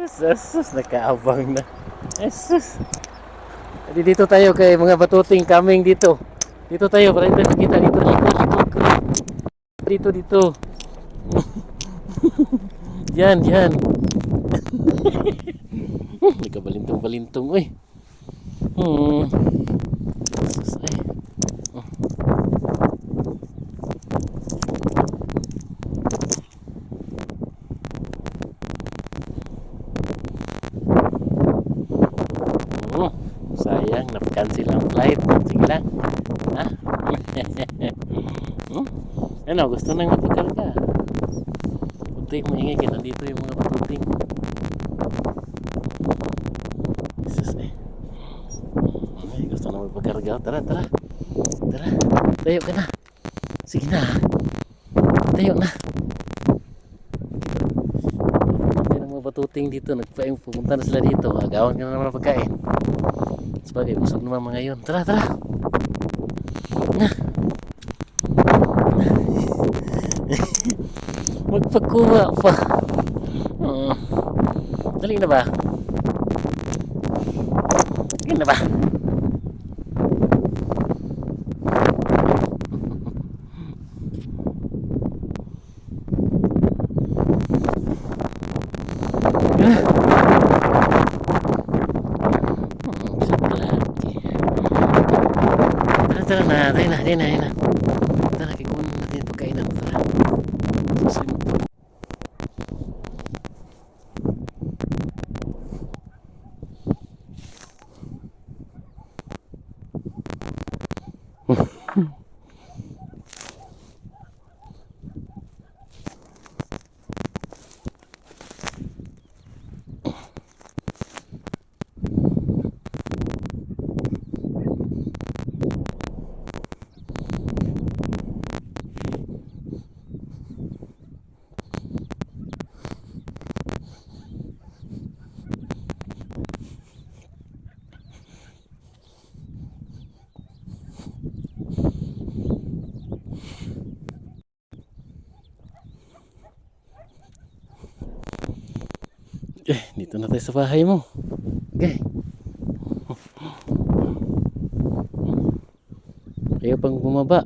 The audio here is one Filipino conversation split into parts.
Sus, nakaabang na. Sus. Jadi dito tayo kay mga batuting coming dito. Dito tayo para dito makita dito. Dito. Yan. Nagkabalintong-balintong, uy. Hmm. Sus, ay. Oh, sayang, na-cancel ang flight. Sige lang. Ha? Ano, gusto nang magpakarga. Puting, maingay ka. Nandito yung mga puting. Sus, eh. Ay, gusto nang magpakarga. Tara. Tayo ka na. Sige na. Tayo na. Hindi na mga batuting dito. Pumunta na sila dito. Agawan ka na naman ang pagkain. Sabagay, busog naman mga yun. Tara. Magpakuha pa. Dali na ba? Tara na. Tara, kikunin natin yung pagkainan. Tara. Susunod. Dito na tayo sa bahay mo. Okay. Ayaw pang bumaba.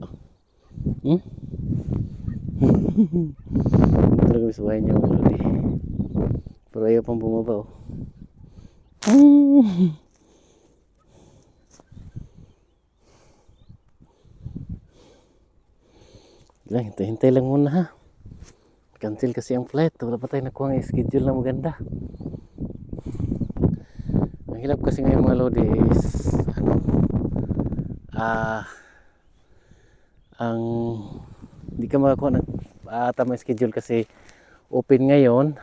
Talaga may suwahin niya mga lodi. Pero ayaw pang bumaba, oh. Hintay lang muna, ha. Cancel kasi ang flight. Wala pa tayo nakuha ang schedule na maganda. Ang hirap kasi ngayon mga lodi is ang hindi ka makakuha ng tamang schedule kasi open ngayon,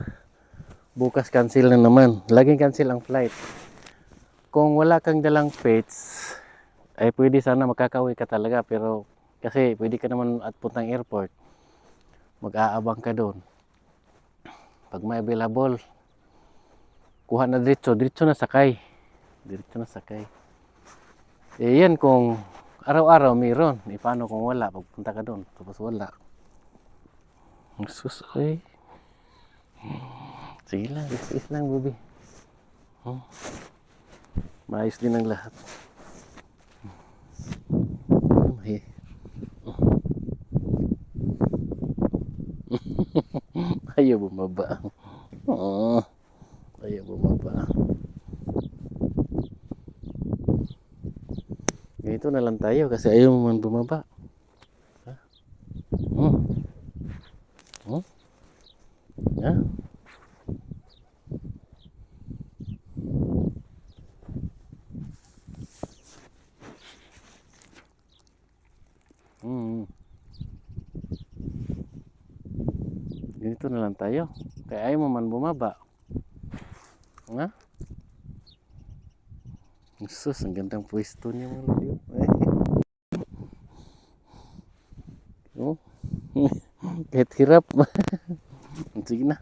bukas cancel na naman. Laging cancel ang flight. Kung wala kang dalang pets ay pwede sana makakauwi ka talaga, pero kasi pwede ka naman at puntang airport, mag-aabang ka doon. Pag may available, kuha na diretso na sakay. Yan kung araw-araw mayroon. Paano kung wala? Pagpunta ka doon, tapos wala. Sus, ay. Sige lang, is lang, baby. Maayos din ang lahat. Ayaw bumaba. Ayaw bumaba. Ganito na lang tayo kasi ayaw mo man bumaba. Ha? Ha? Ganito na lang tayo. Kaya ayaw mo man bumaba. Ha? Sus, ang gandang pwesto niya mga lodi. Oh. Kahit hirap. Sige na.